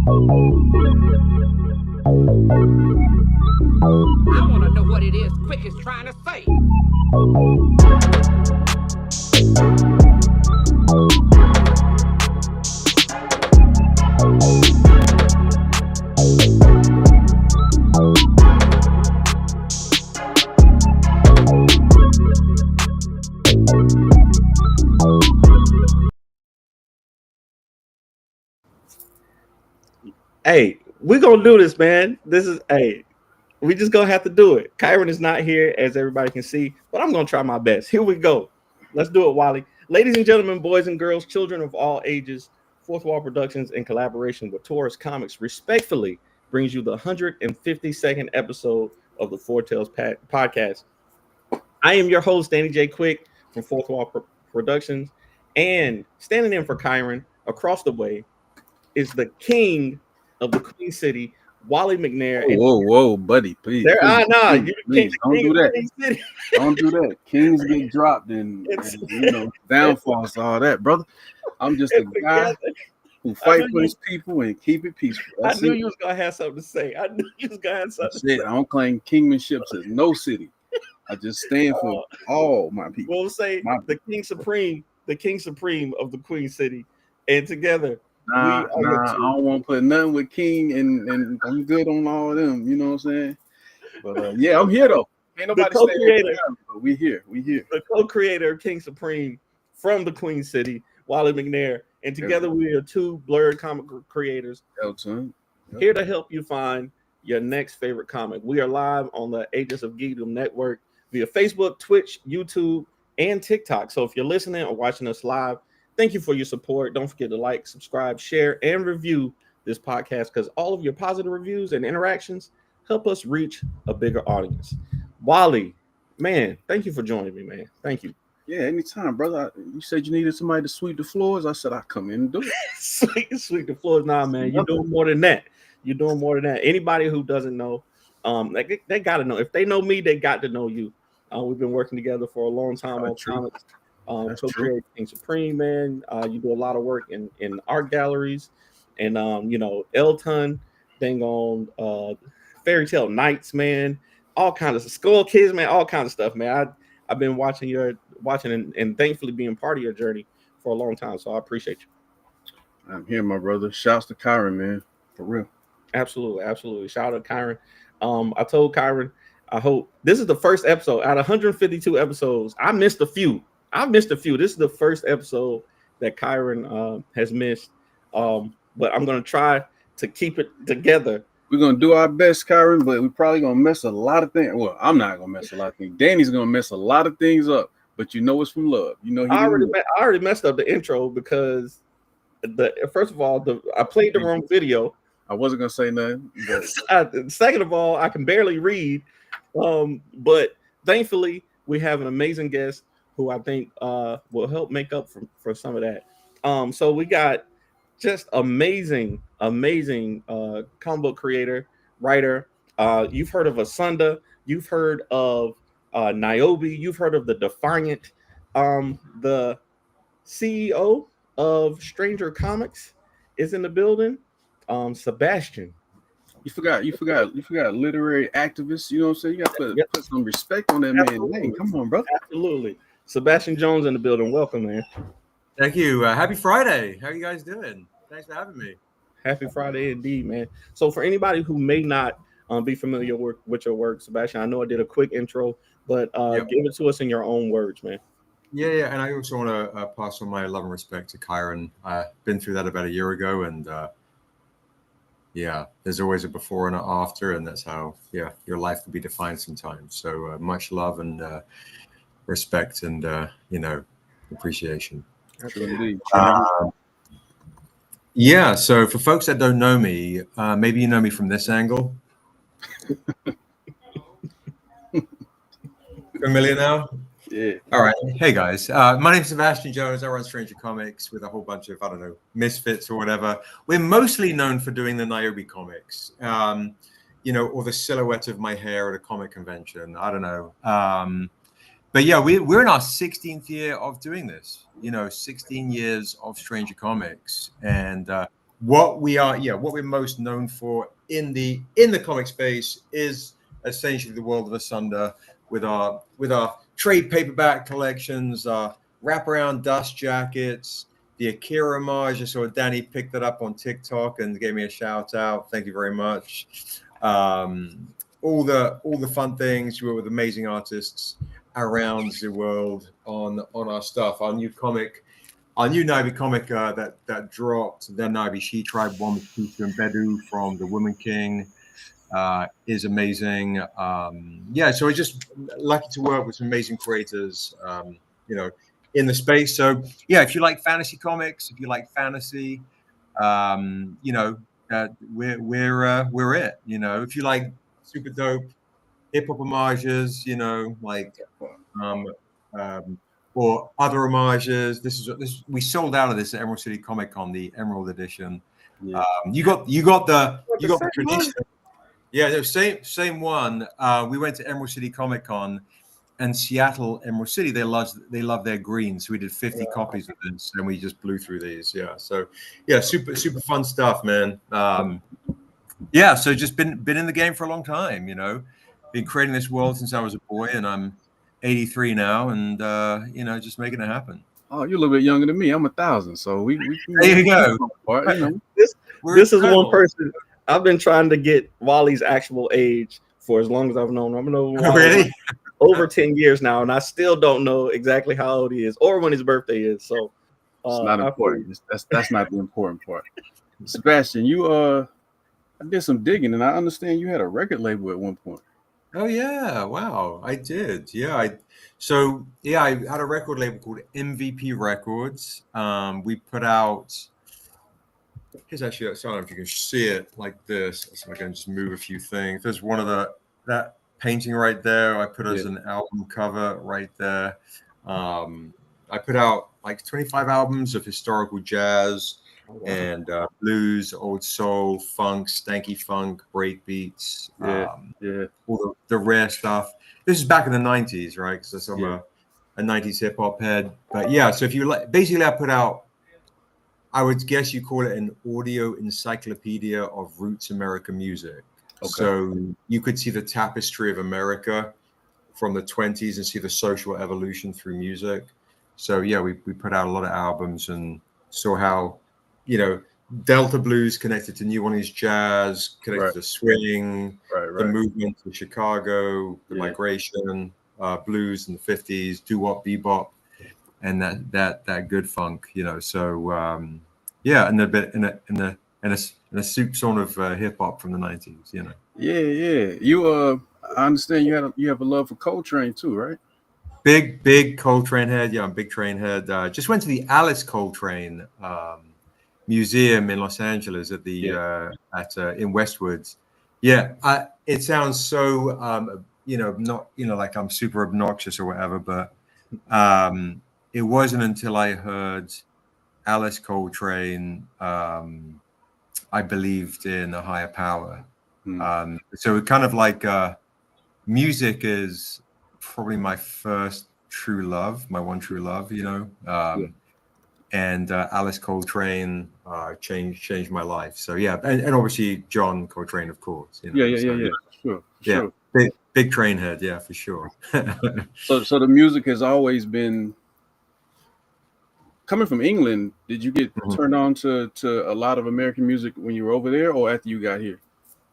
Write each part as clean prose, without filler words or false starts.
I want to know what it is Quick is trying to say. Hey, we're gonna do this, man. We just gonna have to do it. Kyron is not here, as everybody can see, but I'm gonna try my best. Here we go. Let's do it, Wally. Ladies and gentlemen, boys and girls, children of all ages, Fourth Wall Productions, in collaboration with Taurus Comics, respectfully brings you the 152nd episode of the Four Tales podcast. I am your host, Danny J. Quick from Fourth Wall Productions, and standing in for Kyron across the way is the king of the Queen City, Wally McNair. Whoa, buddy, please. There, Please, don't do that. Don't do that. Kings get dropped and downfalls, all that, brother. I'm just a guy who fight for his people and keep it peaceful. I knew you was gonna have something to say. I don't claim kingmanship to no city. I just stand for all my people. We'll say the King Supreme of the Queen City, and together. I don't want to put nothing with King, and I'm good on all of them. You know what I'm saying? But I'm here though. Ain't nobody saying but we here. The co-creator, King Supreme from the Queen City, Wally McNair, and together we are two blurred comic creators here to help you find your next favorite comic. We are live on the Agents of Geekdom Network via Facebook, Twitch, YouTube, and TikTok. So if you're listening or watching us live, thank you for your support. Don't forget to like, subscribe, share, and review this podcast, because all of your positive reviews and interactions help us reach a bigger audience. Wally, man, thank you for joining me, man. Thank you. Yeah, anytime, brother. You said you needed somebody to sweep the floors. I said I'd come in and do it. sweep the floors. Nah, man, you're doing more than that. Anybody who doesn't know, they got to know. If they know me, they got to know you. We've been working together for a long time on comics. Co-create King Supreme, man. You do a lot of work in art galleries, and Elton, dang on Fairy Tale Nights, man. All kinds of Skull Kids, man. All kinds of stuff, man. I've been watching and thankfully being part of your journey for a long time. So I appreciate you. I'm here, my brother. Shouts to Kyron, man. For real. Absolutely. Shout out to Kyron. I told Kyron, I hope this is the first episode out of 152 episodes. I missed a few. This is the first episode that Kyron has missed. But I'm going to try to keep it together. We're going to do our best, Kyron, but we're probably going to mess a lot of things. Well, I'm not going to mess a lot of things. Danny's going to mess a lot of things up, but it's from love. I already messed up the intro because first of all, I played the wrong video. I wasn't going to say nothing. Second of all, I can barely read. But thankfully, we have an amazing guest who I think will help make up for some of that. So we got just amazing comic book creator, writer. You've heard of Asunda. You've heard of Niobe. You've heard of the Defiant. The CEO of Stranger Comics is in the building. Sebastian. You forgot literary activist. You know what I'm saying? You got to put some respect on that man's name. Come on, bro. Absolutely. Sebastian Jones in the building. Welcome, man. Thank you. Happy Friday. How are you guys doing? Thanks for having me. Happy Friday indeed, man. So for anybody who may not be familiar with your work, Sebastian, I know I did a quick intro, but give it to us in your own words, man. Yeah. And I also want to pass on my love and respect to Kyron. I've been through that about a year ago, and there's always a before and an after, and that's how your life can be defined sometimes. So much love and respect and appreciation. So for folks that don't know me, maybe you know me from this angle. Familiar now? Yeah. All right. Hey guys, my name is Sebastian Jones. I run Stranger Comics with a whole bunch of misfits or whatever. We're mostly known for doing the Niobe comics, or the silhouette of my hair at a comic convention. I don't know. But we're in our 16th year of doing this. 16 years of Stranger Comics, and what we're most known for in the comic space is essentially the world of Asunda with our trade paperback collections, wraparound dust jackets, the Akira homage. I saw Danny picked it up on TikTok and gave me a shout out. Thank you very much. All the fun things. We were with amazing artists around the world on our stuff. Our new Niobe comic that dropped, the Niobe She Tribe, one with Kusa and Bedu from the Woman King, is amazing. So we're just lucky to work with some amazing creators, in the space. So yeah, if you like fantasy comics, if you like fantasy, we're it. If you like super dope hip hop homages, or other homages. This we sold out of this at Emerald City Comic Con, the Emerald Edition. Yeah. You got the tradition. Yeah, no, same one. We went to Emerald City Comic Con and Seattle, Emerald City. They love their green, so we did 50 copies of this, and we just blew through these. Yeah, so yeah, super fun stuff, man. So just been in the game for a long time. Been creating this world since I was a boy, and I'm 83 now, and just making it happen. Oh, you're a little bit younger than me. I'm 1,000, so we there you go. This is one person I've been trying to get Wally's actual age for as long as I've known him. I've known Wally really over 10 years now, and I still don't know exactly how old he is or when his birthday is. So it's not important. That's not the important part. Sebastian, I did some digging, and I understand you had a record label at one point. Oh yeah, wow, I did. Yeah, I had a record label called MVP Records. We put out. Here's actually, I don't know if you can see it like this. So I can just move a few things. There's one of that painting right there. I put as an album cover right there. I put out like 25 albums of historical jazz and blues, old soul, funk, stanky funk, break beats, all the rare stuff. This is back in the 90s, right? Because I'm a 90s hip hop head. But yeah, so if you like, basically I put out, I would guess you call it an audio encyclopedia of roots American music. Okay. So you could see the tapestry of America from the 20s and see the social evolution through music. So yeah, we put out a lot of albums and saw how, Delta blues connected to New Orleans jazz, connected to swing, the movement to Chicago, the migration, blues in the 50s, doo-wop, bebop, and that good funk, So and a bit in a soup sort of hip hop from the 90s, Yeah. You I understand you have a love for Coltrane too, right? Big Coltrane head. Yeah, I'm a big Train head. Just went to the Alice Coltrane museum in Los Angeles at the in Westwoods. Yeah, it sounds so not like I'm super obnoxious or whatever, but it wasn't until I heard Alice Coltrane I believed in a higher power. So it kind of like music is probably my first true love, my one true love, and Alice Coltrane changed my life. So yeah, and obviously John Coltrane, of course. Sure. Big Train head, yeah, for sure. So the music has always been coming from England. Did you get turned on to a lot of American music when you were over there, or after you got here?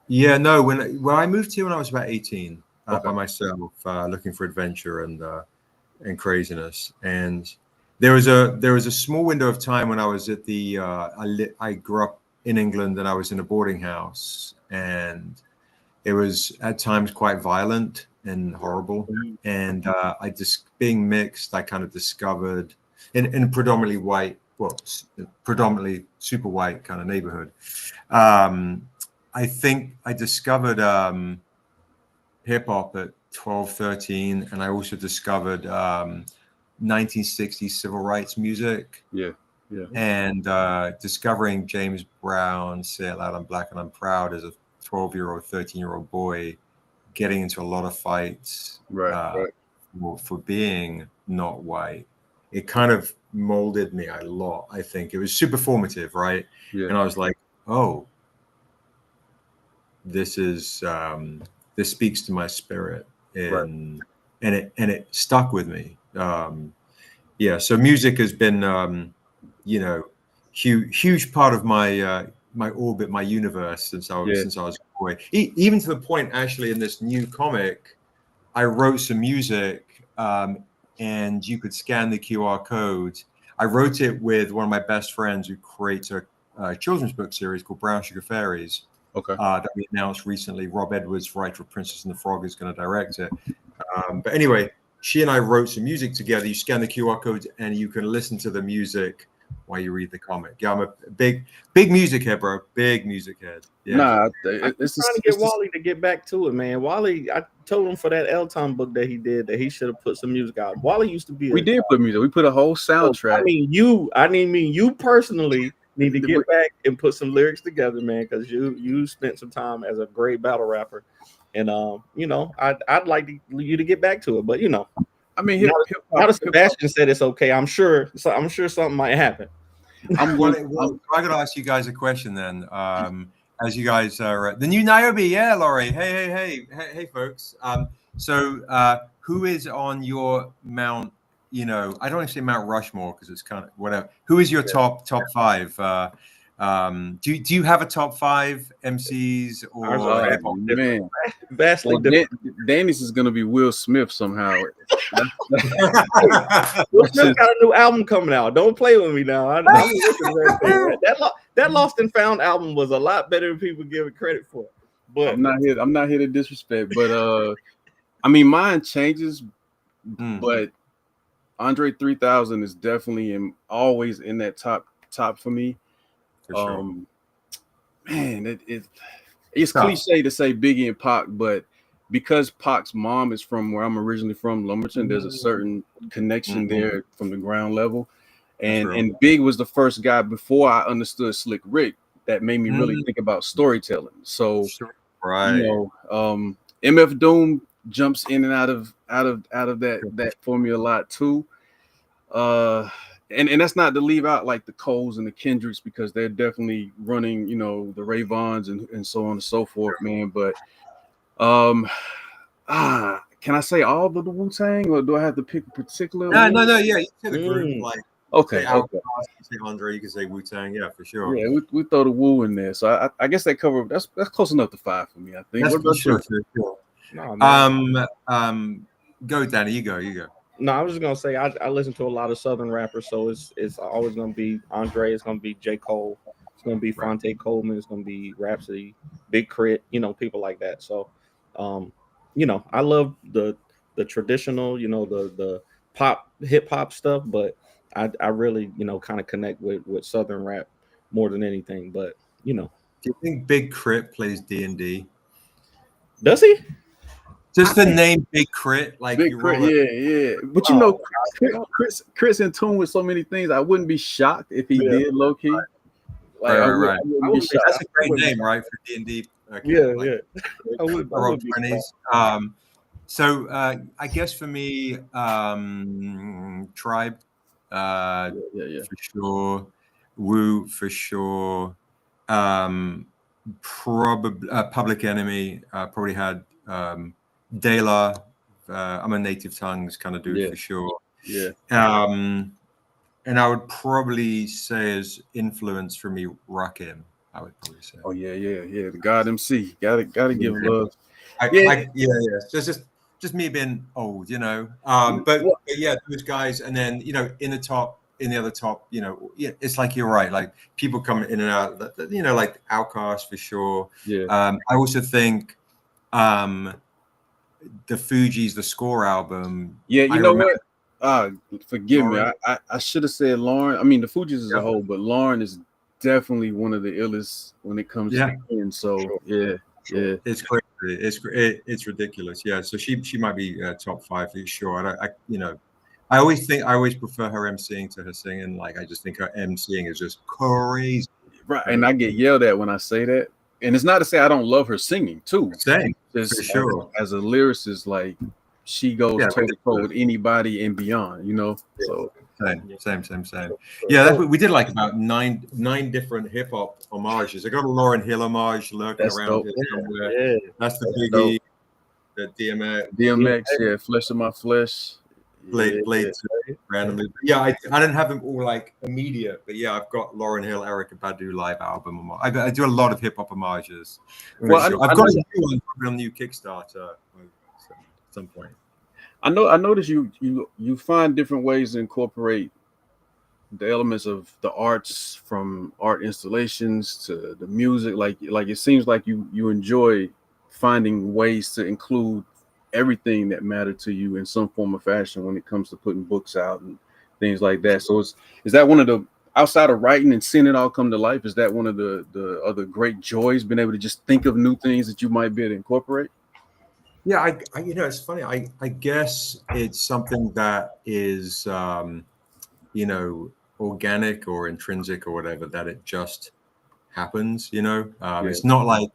Yeah, no. When I moved here when I was about 18, by myself, looking for adventure and craziness. And there was a small window of time when I was at the I grew up in England and I was in a boarding house, and it was at times quite violent and horrible. And I just being mixed, I kind of discovered in predominantly white, predominantly super white kind of neighborhood. I think I discovered hip hop at 12, 13, and I also discovered 1960s civil rights music. Yeah. And discovering James Brown, Say It Loud, I'm Black and I'm Proud as a 12-year-old, 13-year-old boy, getting into a lot of fights for being not white. It kind of molded me a lot. I think it was super formative, right? Yeah. And I was like, oh, this speaks to my spirit, and it stuck with me. Yeah, so music has been huge part of my my orbit, my universe since I was a boy. Even to the point, actually, in this new comic, I wrote some music, and you could scan the QR code. I wrote it with one of my best friends who creates a children's book series called Brown Sugar Fairies. Okay. That we announced recently. Rob Edwards, writer of Princess and the Frog, is going to direct it. But anyway, she and I wrote some music together. You scan the QR code and you can listen to the music while you read the comic. Yeah, I'm a big music head, bro. Big music head. Yeah. Nah, it's trying to get Wally to get back to it, man. Wally, I told him for that Elton book that he did that he should have put some music out. Wally used to be. We did put music. We put a whole soundtrack. I mean you personally need to get back and put some lyrics together, man, because you spent some time as a great battle rapper, and I'd like you to get back to it, but I mean, now that Sebastian said it's okay, I'm sure something might happen. I got to ask you guys a question then. As you guys are the new Niobe, yeah, Laurie. Hey, folks. So who is on your Mount? I don't want to say Mount Rushmore because it's kind of whatever. Who is your top five? Do you have a top five MCs or man? Vastly different. Danny's is gonna be Will Smith somehow. Will Smith got a new album coming out. Don't play with me now. That Lost and Found album was a lot better than people give it credit for. But I'm not here to disrespect, but I mean mine changes, but Andre 3000 is definitely always in that top for me. For sure. Man, it's cliche to say Biggie and Pac, but because Pac's mom is from where I'm originally from, Lumberton, there's a certain connection there from the ground level. And Big was the first guy before I understood Slick Rick that made me really think about storytelling. So MF Doom jumps in and out of that for me a lot too. And that's not to leave out like the Coles and the Kendricks because they're definitely running, the Rayvons and so on and so forth, man. But can I say all of the Wu-Tang or do I have to pick a particular? No, yeah, you can say the group like okay. You can say Andre, you can say Wu-Tang, yeah, for sure. Yeah, we throw the Wu in there, so I guess that cover that's close enough to 5 for me. I think. That's for sure. No, go, Danny. You go. No, I was just gonna say I listen to a lot of Southern rappers, so it's always gonna be Andre, it's gonna be J. Cole, it's gonna be Fonte Coleman, it's gonna be Rhapsody, Big Crit, people like that. So, I love the traditional, the pop hip hop stuff, but I really kind of connect with Southern rap more than anything. But do you think Big Crit plays D&D? Does he? Just the name Big Crit, like Big Crit, yeah. But Chris in tune with so many things. I wouldn't be shocked if he did low key. Like, right. That's a great name, right, for D&D. Yeah. So I guess for me, Tribe, for sure. Wu for sure. Probably Public Enemy. Probably had. De La, I'm a Native Tongues kind of dude for sure. Yeah. And I would probably say as influence for me, Rakim. I would probably say. Oh yeah. The God MC. Gotta give love. Just me being old, But yeah, those guys, and then in the other top, it's like you're right. Like people come in and out. Like Outkast for sure. Yeah. I also think. The Fugees, the Score album. Yeah, you know what? Forgive me. I should have said Lauren. I mean, the Fugees as a whole, but Lauren is definitely one of the illest when it comes to him. So yeah. It's crazy. It's ridiculous. Yeah. So she might be top 5 for sure. I always prefer her emceeing to her singing. Like I just think her emceeing is just crazy. Right, and I get yelled at when I say that. And it's not to say I don't love her singing too. Same, for sure. As a lyricist, like she goes toe to toe with anybody and beyond, So Same. Yeah, we did like about nine different hip hop homages. I got a Lauryn Hill homage lurking around here somewhere. Yeah. That's the Biggie, the DMX, yeah, Flesh of My Flesh. Blade too, randomly. Yeah, I didn't have them all like immediate, but yeah, I've got Lauryn Hill, Erykah Badu live album. I do a lot of hip hop homages. Well, sure. I've got a new one on a new Kickstarter at some point. I noticed you find different ways to incorporate the elements of the arts, from art installations to the music. Like it seems like you enjoy finding ways to include everything that mattered to you in some form or fashion when it comes to putting books out and things like that. So is that one of the, outside of writing and seeing it all come to life, is that one of the other great joys, being able to just think of new things that you might be able to incorporate? Yeah, I it's funny. I guess it's something that is organic or intrinsic or whatever, that it just happens. It's not like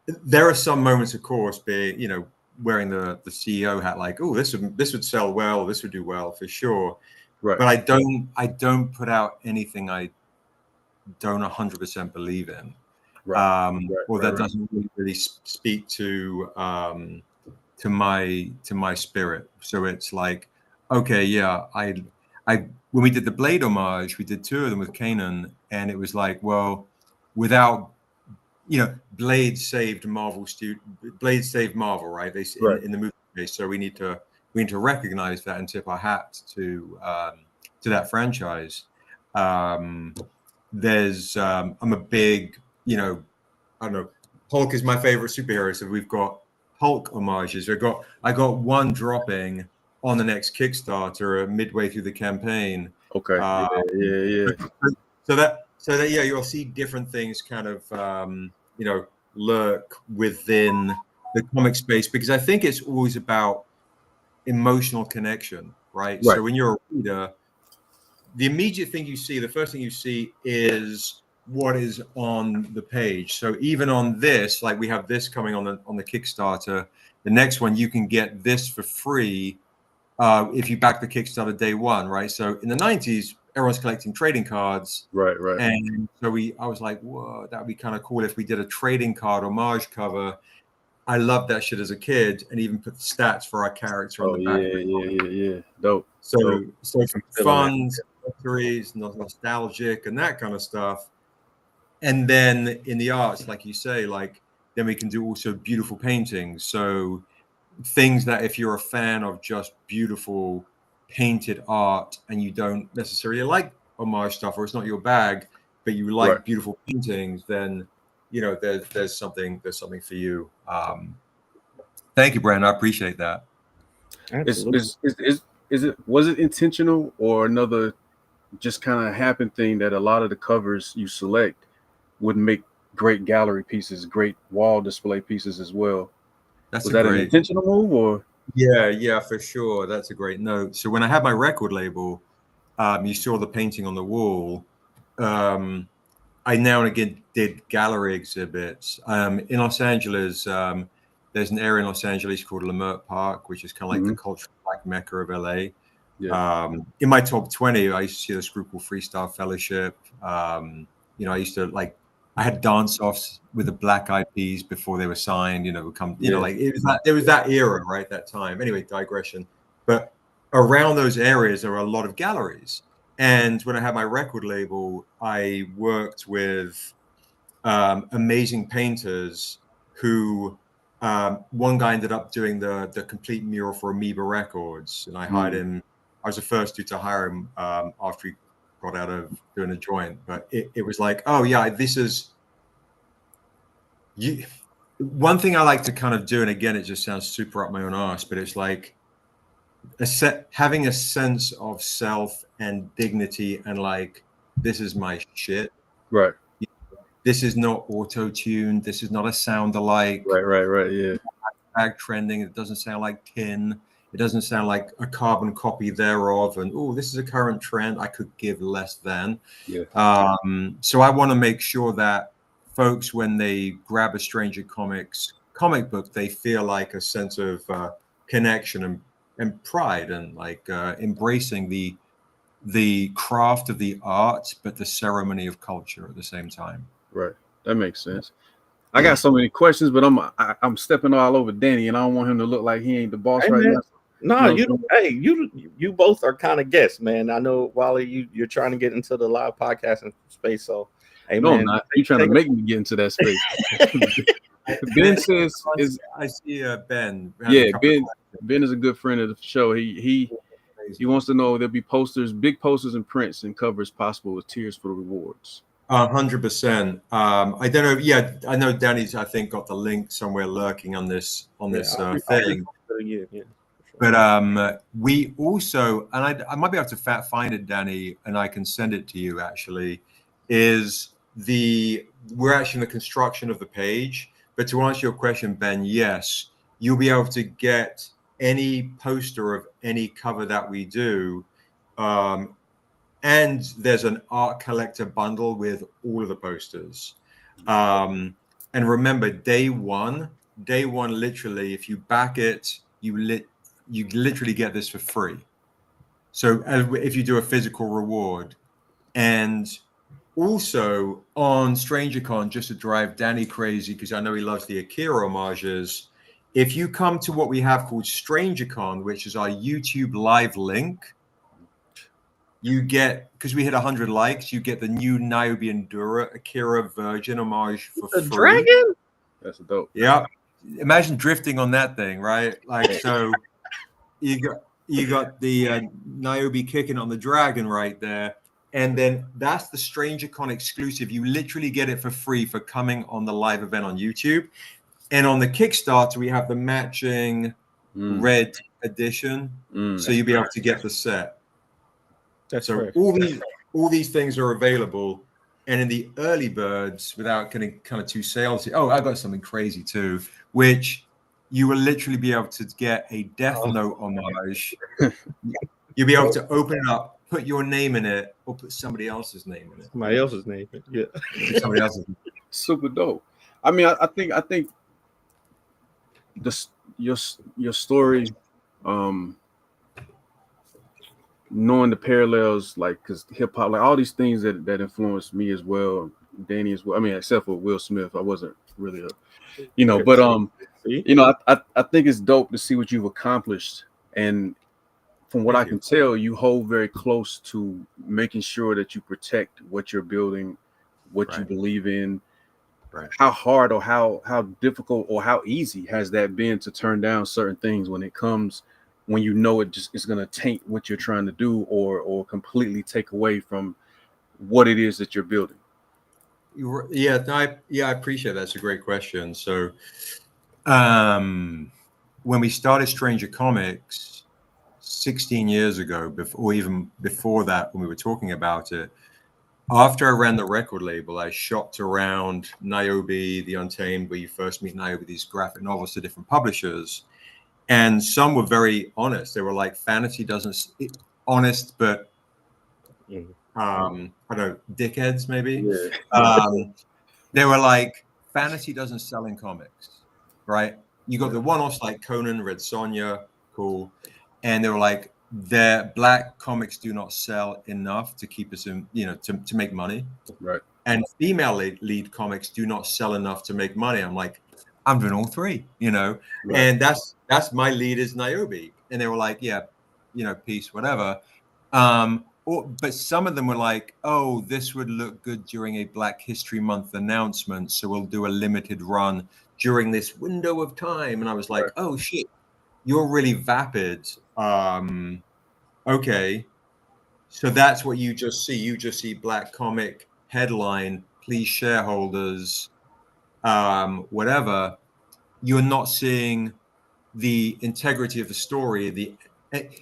there are some moments, of course, being wearing the CEO hat, like, oh, this would sell well, this would do well for sure. Right. But I don't put out anything I don't 100% believe in, that doesn't really speak to my spirit. So it's like, okay, yeah, I when we did the Blade homage, we did 2 of them with Kanan, and it was like, well, without Blade saved Marvel, right? In the movie space, so we need to recognize that and tip our hat to that franchise. There's I'm a big, I don't know, Hulk is my favorite superhero, so we've got Hulk homages. I got one dropping on the next Kickstarter midway through the campaign. Okay. Yeah. So that yeah, you'll see different things kind of lurk within the comic space, because I think it's always about emotional connection, right? So when you're a reader, the immediate thing you see, the first thing you see is what is on the page. So even on this, like we have this coming on the Kickstarter, the next one you can get this for free if you back the Kickstarter day one, right? So in the 90s, everyone's collecting trading cards, right. And so I was like, whoa, that would be kind of cool if we did a trading card homage cover. I loved that shit as a kid, and even put the stats for our character on the back. Yeah. Dope. So fun, nostalgic, and that kind of stuff. And then in the arts, like you say, then we can do also beautiful paintings. So things that if you're a fan of just beautiful painted art and you don't necessarily like homage stuff, or it's not your bag, but you like beautiful paintings, then there's something for you. Thank you, Brandon. I appreciate that. Was it intentional, or another just kind of happened thing that a lot of the covers you select would make great gallery pieces, great wall display pieces as well? Was that an intentional move, or? Yeah, for sure. That's a great note. So when I had my record label, you saw the painting on the wall. I now and again did gallery exhibits. In Los Angeles, there's an area in Los Angeles called Leimert Park, which is kind of like the cultural black mecca of LA. Yeah. In my top 20, I used to see this group called Freestyle Fellowship. I used to I had dance-offs with the Black Eyed Peas before they were signed. It was that era, right? That time. Anyway, digression. But around those areas, there are a lot of galleries. And when I had my record label, I worked with amazing painters who, one guy ended up doing the complete mural for Amoeba Records, and I hired him. I was the first dude to hire him after he got out of doing a joint. But it was like, oh yeah, this is you. One thing I like to kind of do, and again, it just sounds super up my own arse, but it's like having a sense of self and dignity, and this is my shit. Right. This is not auto-tuned. This is not a sound alike. Right. Yeah. Tag trending. It doesn't sound like tin. It doesn't sound like a carbon copy thereof. And this is a current trend. I could give less than. Yeah. So I want to make sure that folks, when they grab a Stranger Comics comic book, they feel like a sense of connection and pride, and embracing the the craft of the art, but the ceremony of culture at the same time. Right. That makes sense. I got so many questions, but I'm stepping all over Danny, and I don't want him to look like he ain't the boss Hey, right man. now. No, you both are kind of guests, man. I know, Wally, you're trying to get into the live podcasting space, so hey, No, man, I'm not. You trying to make me get into that space? Ben says I see Ben. Yeah, Ben is a good friend of the show. He wants to know there'll be posters, big posters and prints and covers possible with tiers for the rewards. 100%. I don't know. Yeah, I know Danny's, I think, got the link somewhere lurking on this thing. Yeah. But we also, and I might be able to find it, Danny, and I can send it to you. Actually, we're actually in the construction of the page. But to answer your question, Ben, yes, you'll be able to get any poster of any cover that we do. And there's an art collector bundle with all of the posters. And remember, day one, literally, if you back it, you literally get this for free. So if you do a physical reward, and also on StrangerCon, just to drive Danny crazy, because I know he loves the Akira homages, if you come to what we have called StrangerCon, which is our YouTube live link, you get, because we hit 100 likes, you get the new Niobe Endura Akira Virgin homage for free. Dragon? That's dope. Yeah. Imagine drifting on that thing, right? Like, so you got the Niobe kicking on the dragon right there. And then that's the StrangerCon exclusive. You literally get it for free for coming on the live event on YouTube. And on the Kickstarter, we have the matching red edition. So you'll be able to get the set. So all these things are available. And in the early birds, without getting kind of too salesy, I got something crazy too, which you will literally be able to get a Death Note homage. You'll be able to open it up, put your name in it, or put somebody else's name in it. Somebody else's name, yeah. Somebody else's name. Super dope. I mean, I think your story, knowing the parallels, like, because hip hop, like all these things that influenced me as well, Danny as well. I mean, except for Will Smith, I wasn't really but I think it's dope to see what you've accomplished, and from what I can tell, you hold very close to making sure that you protect what you're building, what you believe in. Right. How hard or how difficult or how easy has that been to turn down certain things when you know it just is going to taint what you're trying to do or completely take away from what it is that you're building? I appreciate that. That's a great question. So when we started Stranger Comics 16 years ago, before that, when we were talking about it, after I ran the record label, I shopped around Niobe, The Untamed, where you first meet Niobe, these graphic novels to different publishers. And some were very honest. They were like, fantasy doesn't, honest, but I don't know, dickheads maybe. Yeah. They were like, fantasy doesn't sell in comics, right? You got the one-offs like Conan, Red Sonja, cool. And they were like, their black comics do not sell enough to keep us in, to make money. Right. And female lead comics do not sell enough to make money. I'm like, I'm doing all three, Right. And that's my lead is Niobe. And they were like, yeah, peace, whatever. But some of them were like, oh, this would look good during a Black History Month announcement, so we'll do a limited run during this window of time. And I was like, oh shit, you're really vapid. Okay, so that's what you just see. You just see Black comic headline, please shareholders, whatever. You're not seeing the integrity of the story.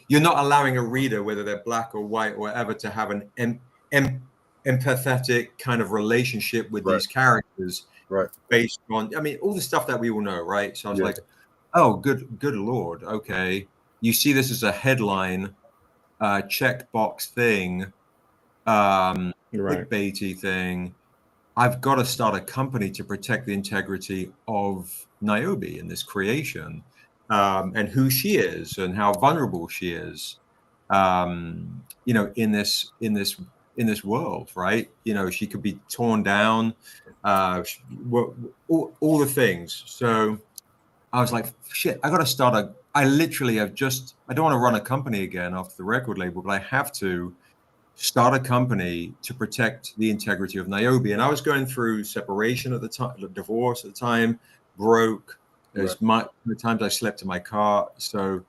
You're not allowing a reader, whether they're black or white or whatever, to have an empathetic kind of relationship with these characters, based on, all the stuff that we all know, right? So I was like, oh, good Lord, okay. You see this as a headline, checkbox thing, clickbaity thing. I've got to start a company to protect the integrity of Niobe in this creation, and who she is and how vulnerable she is. you know, in this world, right? You know, she could be torn down, all the things. So I was like, shit, I got to start I literally have I don't want to run a company again after the record label, but I have to start a company to protect the integrity of Niobe. And I was going through separation at the time, divorce at the time, broke. There's the times I slept in my car. So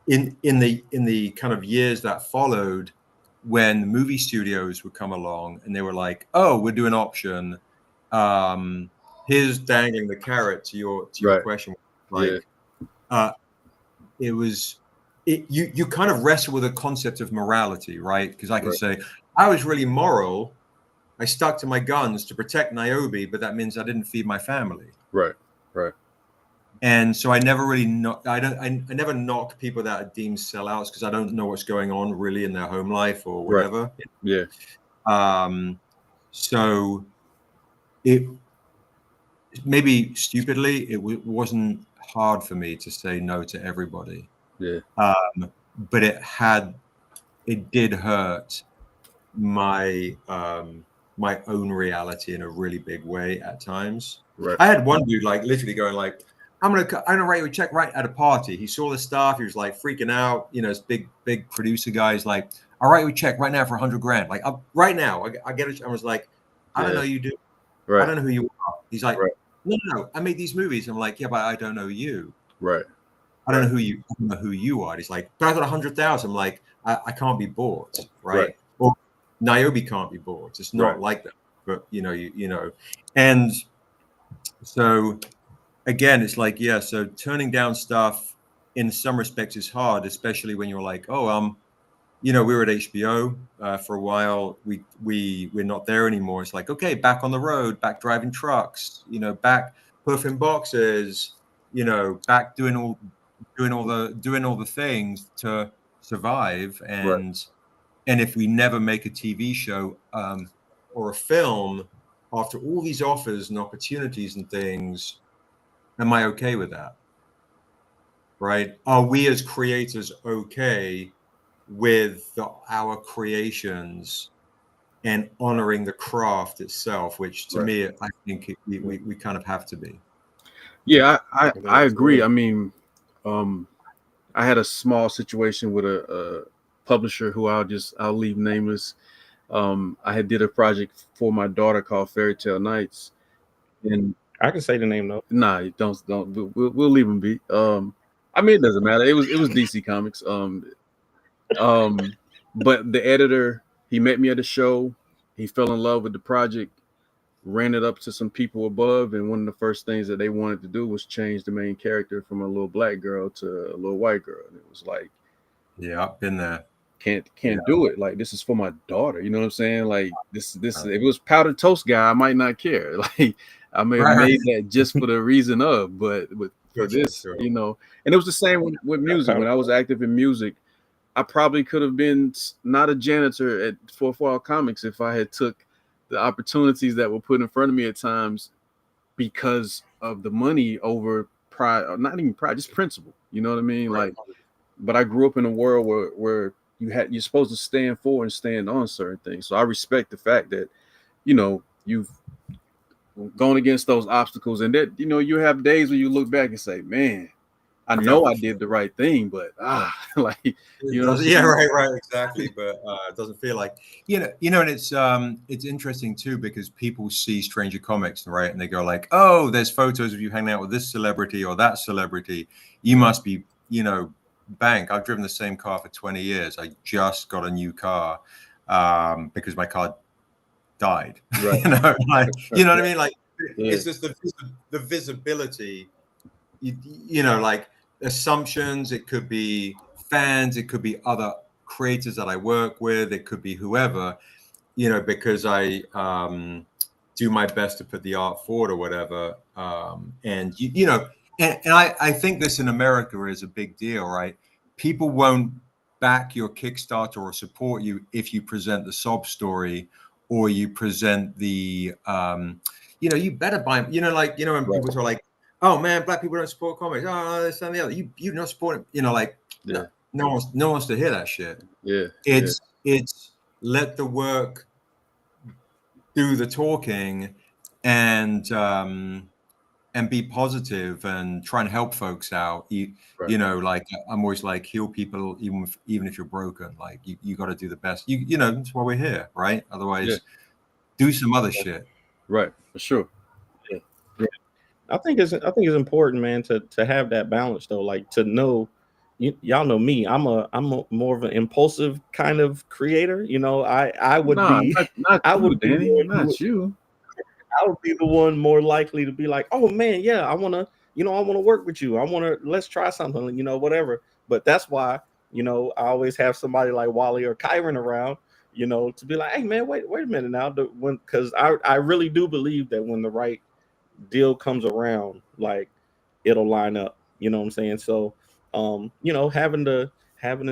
in the kind of years that followed, when movie studios would come along and they were like, oh, we're doing option. Here's dangling the carrot to your question. Like, it was, you kind of wrestle with the concept of morality, right? Because I can say, I was really moral. I stuck to my guns to protect Niobe, but that means I didn't feed my family. Right. And so I never really I never knock people that are deemed sellouts because I don't know what's going on really in their home life or whatever. Yeah. So it maybe stupidly it wasn't hard for me to say no to everybody. Yeah. But it did hurt my my own reality in a really big way at times. Right. I had one dude like literally going like, I'm gonna write you a check right at a party. He saw the stuff. He was like freaking out. You know, this big producer guy is like, I'll write you a check right now for $100,000. Like right now, I get it. I was like, I don't know you do. Right. I don't know who you are. He's like, no, I made these movies. I'm like, yeah, but I don't know you. Right. I don't know who you are. He's like, but I got 100,000. I'm like, I can't be bought, right? Or Niobe can't be bought. It's not like that. But you know, and so again, it's like, yeah. So turning down stuff in some respects is hard, especially when you're like, oh, you know, we were at HBO for a while. We're not there anymore. It's like, okay, back on the road, back driving trucks, you know, back puffing boxes, you know, back doing all the things to survive. And if we never make a TV show or a film after all these offers and opportunities and things, am I okay with that? Right? Are we as creators okay with our creations and honoring the craft itself, which to me, I think we kind of have to be. Yeah, I agree. I mean, I had a small situation with a publisher who I'll leave nameless. I had did a project for my daughter called Fairy Tale Nights, and I can say the name though. Nah, don't. We'll leave them be. I mean, it doesn't matter. It was DC Comics. But the editor, he met me at a show. He fell in love with the project, ran it up to some people above, and one of the first things that they wanted to do was change the main character from a little black girl to a little white girl. And it was like, yeah, I've been there. Can't do it. Like, this is for my daughter. You know what I'm saying? Like, this if it was powdered toast guy, I might not care. Like, I may have made that just for the reason of, but for this, you know. And it was the same with music. When I was active in music, I probably could have been not a janitor at 4 Comics if I had took the opportunities that were put in front of me at times because of the money over pride, or not even pride, just principle. You know what I mean? Like, but I grew up in a world where you're supposed to stand for and stand on certain things. So I respect the fact that, you know, you've gone against those obstacles, and that, you know, you have days where you look back and say, man, I know I did the right thing, but like, you know, right, exactly. But it doesn't feel like, you know, and it's interesting too, because people see Stranger Comics, right, and they go like, oh, there's photos of you hanging out with this celebrity or that celebrity. You must be, you know, bank. I've driven the same car for 20 years. I just got a new car because my car died. Right. You know, like, you know what I mean? Like, it's just the visibility. You know, like assumptions. It could be fans. It could be other creators that I work with. It could be whoever. You know, because I do my best to put the art forward or whatever. And you know. And I think this in America is a big deal, right? People won't back your Kickstarter or support you if you present the sob story or you present the, you know, you better buy, you know, like, you know, when people are like, oh man, black people don't support comics. Oh, this and the other. You're not supporting, you know, like, no one wants to hear that shit. Yeah. It's let the work do the talking, and be positive and try and help folks out. You know, like I'm always like, heal people even if you're broken. Like you got to do the best. You know, that's why we're here, right? Otherwise, do some other shit. Right, for sure. Yeah. I think it's important, man, to have that balance though. Like to know, y'all know me. I'm more of an impulsive kind of creator. You know, I would be not I you, would be Danny, not you. I would be the one more likely to be like, oh man, yeah, I want to work with you. Let's try something, whatever. But that's why, I always have somebody like Wally or Kyron around, to be like, hey man, wait a minute now. Because I really do believe that when the right deal comes around, like it'll line up. You know what I'm saying? So, having to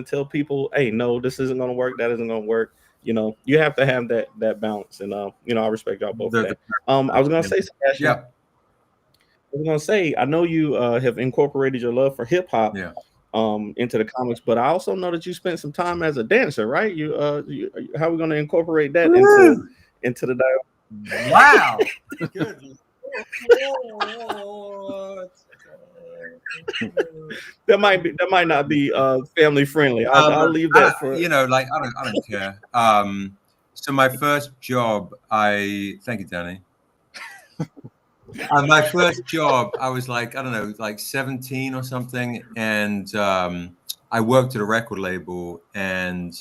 tell people, hey, no, this isn't going to work. That isn't going to work. You have to have that balance, and I respect y'all both for that. I was gonna say, Sebastian, I was gonna say, I know you have incorporated your love for hip hop, into the comics, but I also know that you spent some time as a dancer, right? How are we gonna incorporate that into the dialogue? Wow. Good. That might not be family friendly. I'll leave that for like I don't care. So my first job, thank you, Danny. My first job, I was like, I don't know, like 17 or something, and I worked at a record label, and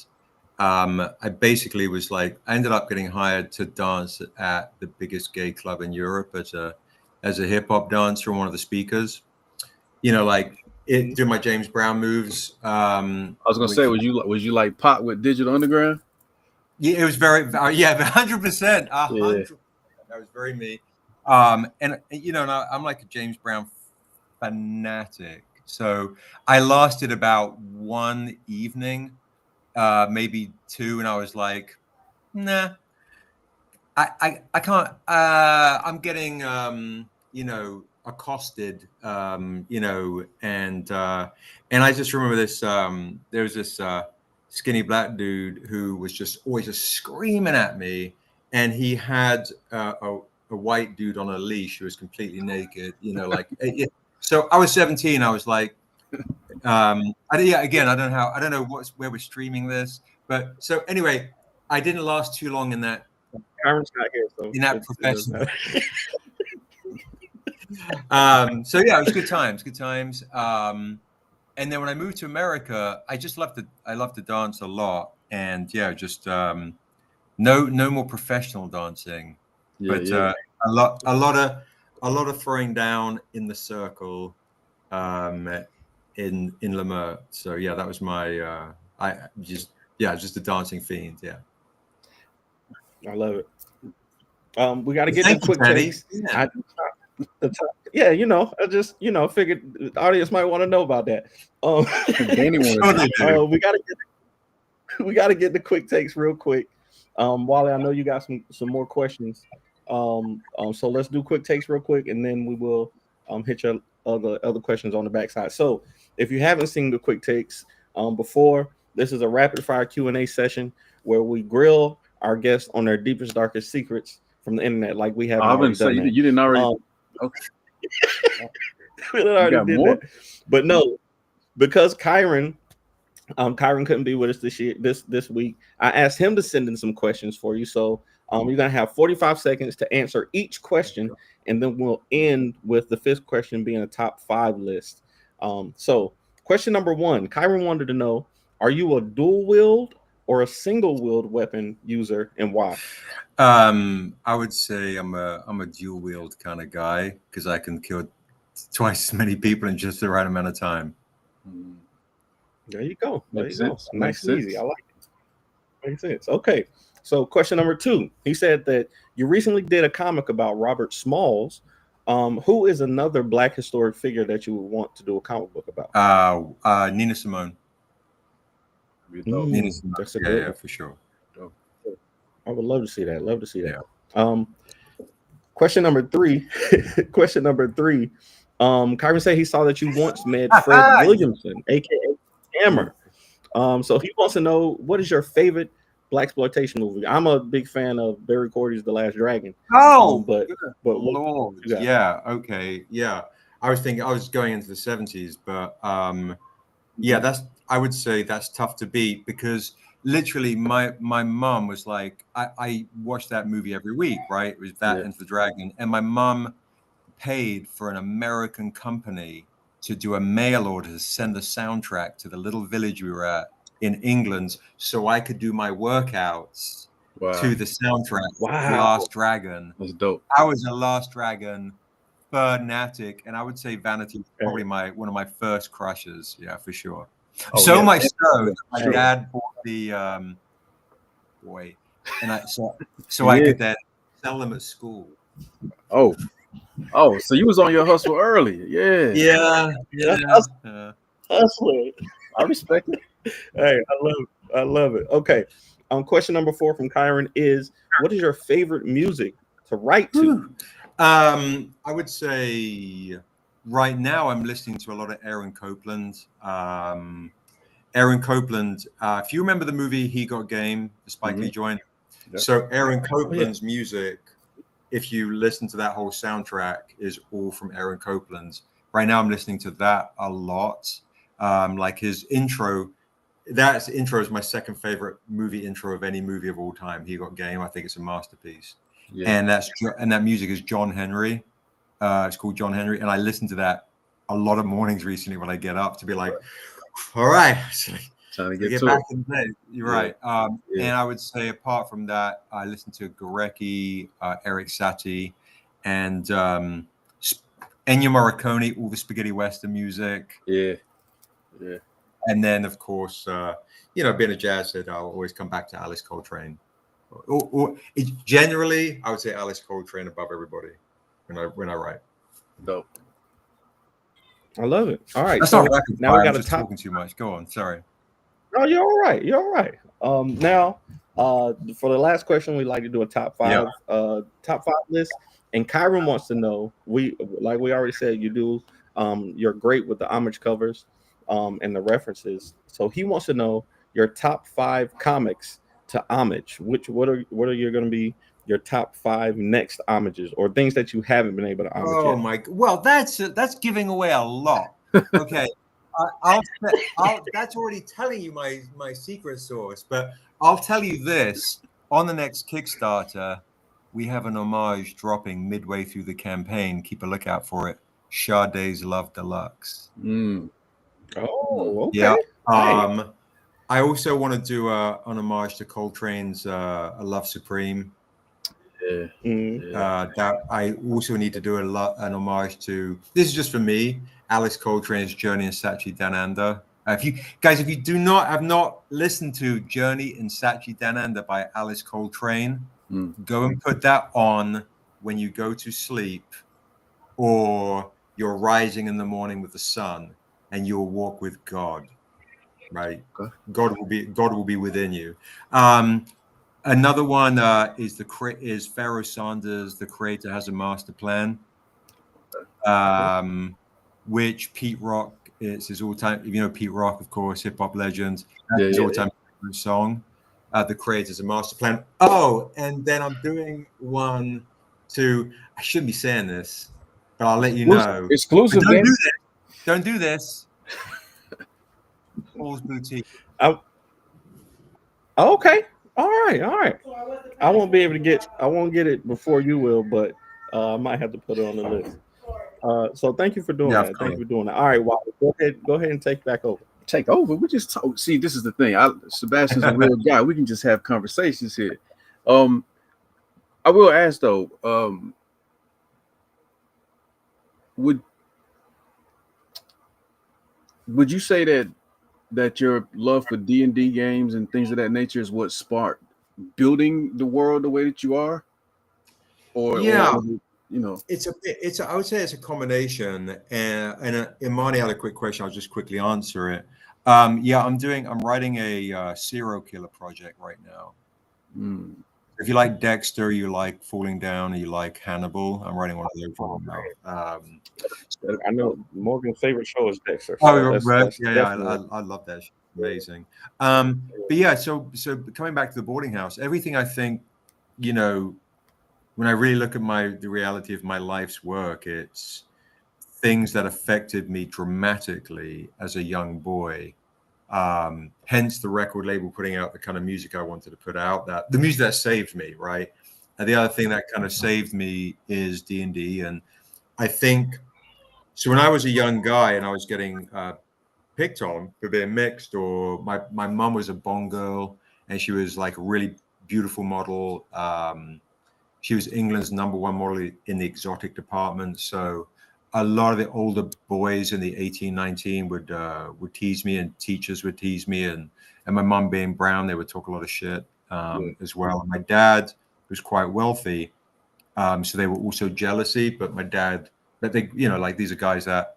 I basically was like, I ended up getting hired to dance at the biggest gay club in Europe as a hip hop dancer and one of the speakers. Like do my James Brown moves. I was gonna say, was you like Pop with Digital Underground? Yeah, it was very 100%. 100%. That was very me. And I'm like a James Brown fanatic. So I lasted about one evening, maybe two, and I was like, nah, I can't. I'm getting accosted, and I just remember this. There was this skinny black dude who was just always just screaming at me, and he had a white dude on a leash who was completely naked. So I was 17. I was like, again, I don't know where we're streaming this, but so anyway, I didn't last too long in that. Kyron's not here, so in that profession. So yeah, it was good times. And then when I moved to America, I just loved to dance a lot, and just no more professional dancing, but a lot of throwing down in the circle, in Lemur. So yeah, that was my just a dancing fiend. Yeah, I love it. We got to get the quick takes. I just figured the audience might want to know about that. We got to get the quick takes real quick. Wally, I know you got some more questions. So let's do quick takes real quick, and then we will hit your other questions on the backside. So if you haven't seen the quick takes before, this is a rapid fire Q&A session where we grill our guests on their deepest, darkest secrets from the internet, like we haven't already done that. You didn't already. Okay. We already did that, but no, because Kyron couldn't be with us this week. I asked him to send in some questions for you. So you're gonna have 45 seconds to answer each question, and then we'll end with the fifth question being a top 5 list. So question number 1, Kyron wanted to know: are you a dual wield or a single wield weapon user, and why? I would say I'm a dual wield kind of guy, because I can kill twice as many people in just the right amount of time. There you go. Makes sense. Nice and easy. I like it. Makes sense. Okay. So question number 2. He said that you recently did a comic about Robert Smalls. Who is another Black historic figure that you would want to do a comic book about? Nina Simone. Nina Simone. That's a good one. For sure. I would love to see that. Yeah. Question number 3. Kyron said he saw that you once met Fred Williamson, aka Hammer. So he wants to know, what is your favorite blaxploitation movie? I'm a big fan of Barry Cordy's The Last Dragon. But what Lord, yeah, okay, yeah. I was going into the 70s, but yeah, I would say that's tough to beat, because literally my mom was like, I watched that movie every week, right? It was that and The Dragon, and my mom paid for an American company to do a mail order to send the soundtrack to the little village we were at in England, so I could do my workouts to the soundtrack. Last Dragon. That's dope. I was a Last Dragon fanatic, and I would say Vanity is probably one of my first crushes. Yeah, for sure. Much so that my dad bought the and I could then sell them at school. Oh, so you was on your hustle early. Yeah. Hustling. I respect it. Hey, I love it. Okay. Question number 4 from Kyron is, what is your favorite music to write to? I would say right now I'm listening to a lot of Aaron Copland. Aaron Copland, if you remember the movie He Got Game, the Spike Lee joint. So Aaron Copland's music, if you listen to that whole soundtrack, is all from Aaron Copland. Right now I'm listening to that a lot. Like his intro, that intro is my second favorite movie intro of any movie of all time. He Got Game. I think it's a masterpiece. And that music is John Henry. It's called John Henry, and I listen to that a lot of mornings recently when I get up to be like, all right, trying to get back in bed. You're right. And I would say apart from that, I listen to Gorecki, Eric Satie, and Ennio Morricone, all the spaghetti western music. Yeah. And then of course, being a jazz head, I'll always come back to Alice Coltrane. Generally, I would say Alice Coltrane above everybody when I write. Dope. I love it. All right. That's so not rapid now we fire. got I'm to talking too much. Go on. Sorry. No, you're all right. You're all right. Now, for the last question, we like to do a top 5 list. And Kyron wants to know, we already said, you do. You're great with the homage covers, and the references. So he wants to know your top 5 comics to homage. What are going to be your top 5 next homages, or things that you haven't been able to homage yet? My! Well, that's giving away a lot. Okay, that's already telling you my secret sauce. But I'll tell you this: on the next Kickstarter, we have an homage dropping midway through the campaign. Keep a lookout for it. Sade's Love Deluxe. Oh, okay. Yeah. I also want to do an homage to Coltrane's "A Love Supreme." That I also need to do an homage to. This is just for me, Alice Coltrane's "Journey in Satchidananda." If you have not listened to "Journey in Satchidananda" by Alice Coltrane, go and put that on when you go to sleep, or you're rising in the morning with the sun, and you'll walk with God. Right, God will be within you. Another one is Pharaoh Sanders. The Creator Has a Master Plan, which Pete Rock is his all-time. Pete Rock, of course, hip hop legend. His all-time favorite song. The Creator Has a Master Plan. Oh, and then I'm doing one to. I shouldn't be saying this, but I'll let you know. Exclusive. Don't do this. Paul's Boutique. Okay. All right. I won't get it before you will, but I might have to put it on the list. So thank you for doing that. Thank you for doing that. All right, Wally, go ahead and take back over. Take over. We just talk. See, this is the thing. Sebastian's a real guy. We can just have conversations here. I will ask though, would you say that your love for D&D games and things of that nature is what sparked building the world the way that you are? Or it's I would say it's a combination. And Imani had a quick question. I'll just quickly answer it. I'm writing a serial killer project right now. If you like Dexter, you like Falling Down, or you like Hannibal, I'm writing one of those right now. I know Morgan's favorite show is Dexter. So I love that. Amazing. But yeah, so coming back to the boarding house, everything I think, you know, when I really look at the reality of my life's work, it's things that affected me dramatically as a young boy. Hence the record label putting out the kind of music I wanted to put out, that the music that saved me, right? And the other thing that kind of saved me is D&D. And I think, so when I was a young guy and I was getting picked on for being mixed, or my mom was a Bond girl and she was like a really beautiful model. She was England's #1 model in the exotic department. So a lot of the older boys in the 18, 19 would tease me, and teachers would tease me, and my mom being brown, they would talk a lot of shit as well. And my dad was quite wealthy, so they were also jealousy. But they, you know, like these are guys that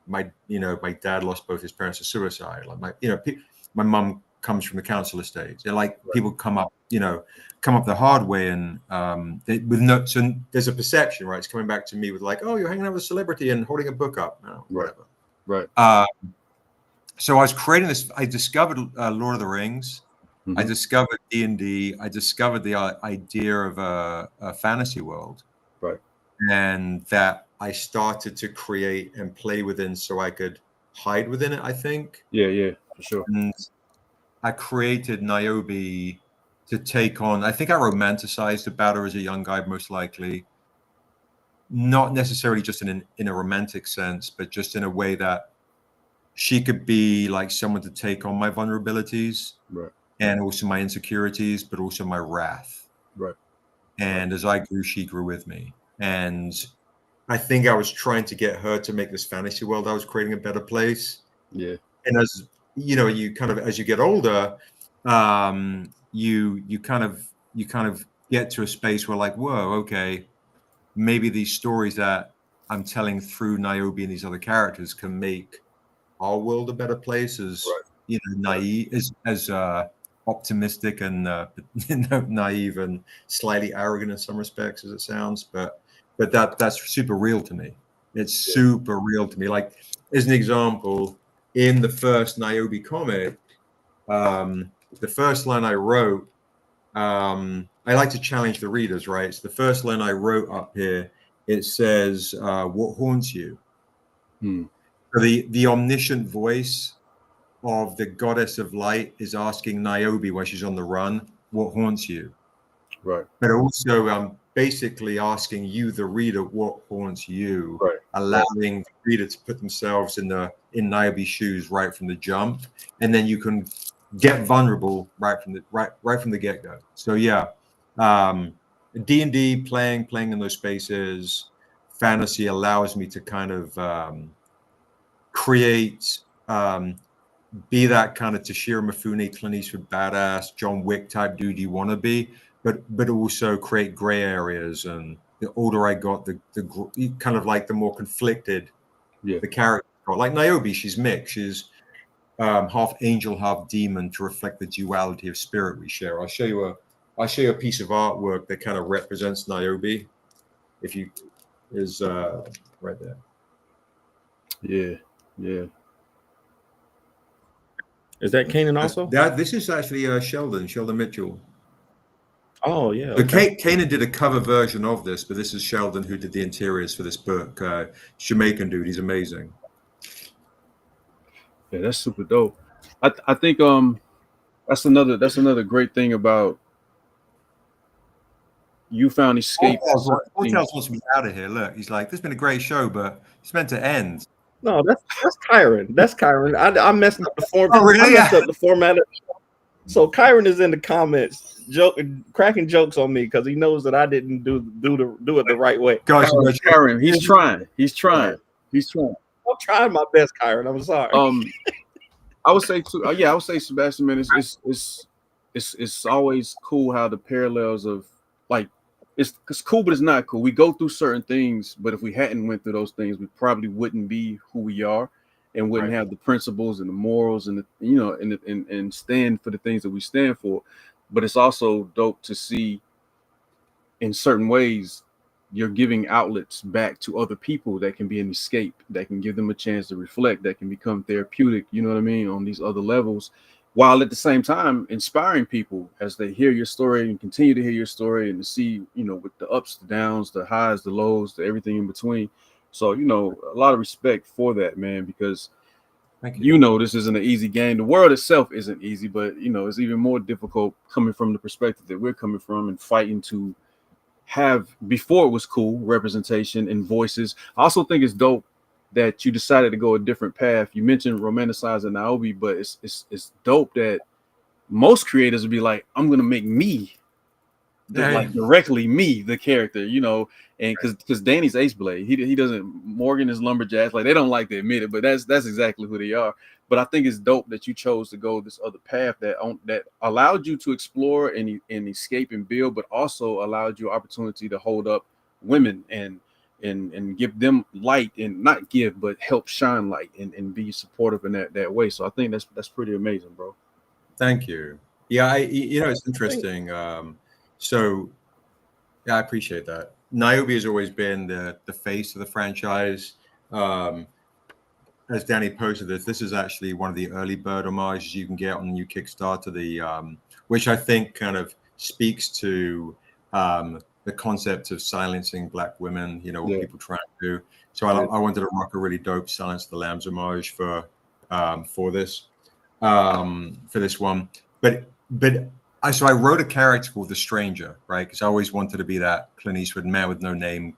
my dad lost both his parents to suicide. Like my mom comes from the council estate. They're like people come up the hard way, and so there's a perception, right? It's coming back to me with like, oh, you're hanging out with a celebrity and holding a book up. No, whatever. Right. So I was creating this. I discovered Lord of the Rings. I discovered D&D. I discovered the idea of a fantasy world. Right. And that I started to create and play within, so I could hide within it, I think. Yeah, for sure. And I created Niobe to take on, I think I romanticized about her as a young guy, most likely. Not necessarily just in a romantic sense, but just in a way that she could be like someone to take on my vulnerabilities, right, and also my insecurities, but also my wrath. Right. And as I grew, she grew with me. And I think I was trying to get her to make this fantasy world I was creating a better place. Yeah. And as you know, you kind of, as you get older, you kind of get to a space where like, whoa, okay, maybe these stories that I'm telling through Niobe and these other characters can make our world a better place, as naive, as optimistic and naive and slightly arrogant in some respects as it sounds, but that's super real to me. It's super real to me. Like, as an example, in the first Niobe comic, the first line I wrote, I like to challenge the readers, right? So the first line I wrote up here, it says, what haunts you? So the omniscient voice of the goddess of light is asking Niobe while she's on the run, what haunts you? Right. But also basically asking you, the reader, what haunts you? Right. Allowing the reader to put themselves in Niobe's shoes right from the jump, and then you can get vulnerable right from the get-go. So yeah, D&D, playing in those spaces, fantasy allows me to kind of create, be that kind of Toshiro Mifune, Clint Eastwood badass, John Wick type dude you want to be, but also create gray areas. And the older I got, the kind of like the more conflicted the character got. Like Niobe, she's mixed. She's half angel, half demon, to reflect the duality of spirit we share. I'll show you a piece of artwork that kind of represents Niobe. If you is right there. Yeah. Is that Kanan also? This is actually Sheldon Mitchell. Oh yeah. So Kanan did a cover version of this, but this is Sheldon who did the interiors for this book. Jamaican dude, he's amazing. Yeah, that's super dope. I think that's another great thing about you found escape. Hotels wants to be out of here. Look, he's like, this has been a great show, but it's meant to end. No, that's Kyron. That's Kyron. I messed up the format. Oh, really? I messed up the format. So Kyron is in the comments, cracking jokes on me because he knows that I didn't do it the right way. Gosh, Kyron, he's trying. I'm trying my best, Kyron. I'm sorry. I would say too. I would say Sebastian, man, it's always cool how the parallels of, like, it's cool, but it's not cool. We go through certain things, but if we hadn't went through those things, we probably wouldn't be who we are, and wouldn't have the principles and the morals and and stand for the things that we stand for. But it's also dope to see, in certain ways, you're giving outlets back to other people that can be an escape, that can give them a chance to reflect, that can become therapeutic, you know what I mean, on these other levels, while at the same time inspiring people as they hear your story and continue to hear your story and to see, you know, with the ups, the downs, the highs, the lows, the everything in between. So, you know, a lot of respect for that, man, because you know, this isn't an easy game. The world itself isn't easy, but you know, it's even more difficult coming from the perspective that we're coming from and fighting to have, before it was cool, representation and voices. I also think it's dope that you decided to go a different path. You mentioned romanticizing Niobe, but it's dope that most creators would be like, I'm gonna make me like directly me the character, you know, and because Danny's Ace Blade, he doesn't, Morgan is Lumberjacks, like they don't like to admit it, but that's exactly who they are. But I think it's dope that you chose to go this other path that allowed you to explore and escape and build, but also allowed you opportunity to hold up women and give them light, and not give but help shine light and be supportive in that way. So I think that's pretty amazing, bro. Thank you. Yeah, you know, it's interesting. So yeah, I appreciate that. Niobe has always been the face of the franchise. As Danny posted this is actually one of the early bird homages you can get on the new Kickstarter, which I think kind of speaks to the concept of silencing Black women, you know, what people try to do. So I wanted to rock a really dope Silence of the Lambs homage for this one. So I wrote a character called the Stranger, right? Because I always wanted to be that Clint Eastwood man with no name,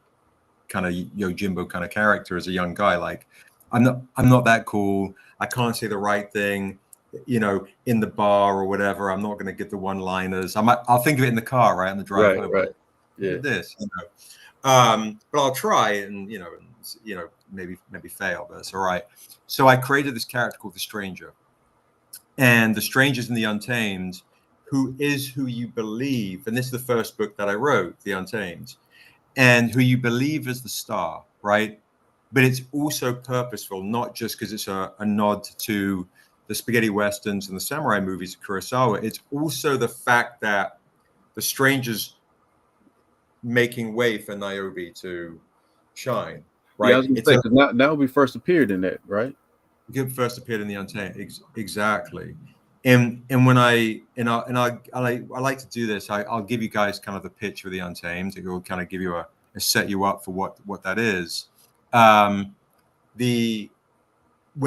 kind of Yojimbo kind of character as a young guy. Like, I'm not that cool. I can't say the right thing, you know, in the bar or whatever. I'm not going to get the one-liners. I'll think of it in the car, right, on the drive home. Right. Yeah. This, you know. But I'll try and you know maybe fail, but it's all right. So I created this character called the Stranger, and the Stranger's in the Untamed, who is who you believe, and this is the first book that I wrote, The Untamed, and who you believe is the star, right? But it's also purposeful, not just because it's a nod to the spaghetti westerns and the samurai movies of Kurosawa. It's also the fact that the Stranger's making way for Niobe to shine, right? Yeah, I was gonna say, 'cause that will be first appeared in that, right? Good first appeared in the Untamed, exactly. And when I like to do this. I'll give you guys kind of the pitch for the Untamed. It will kind of give you a set you up for what that is. When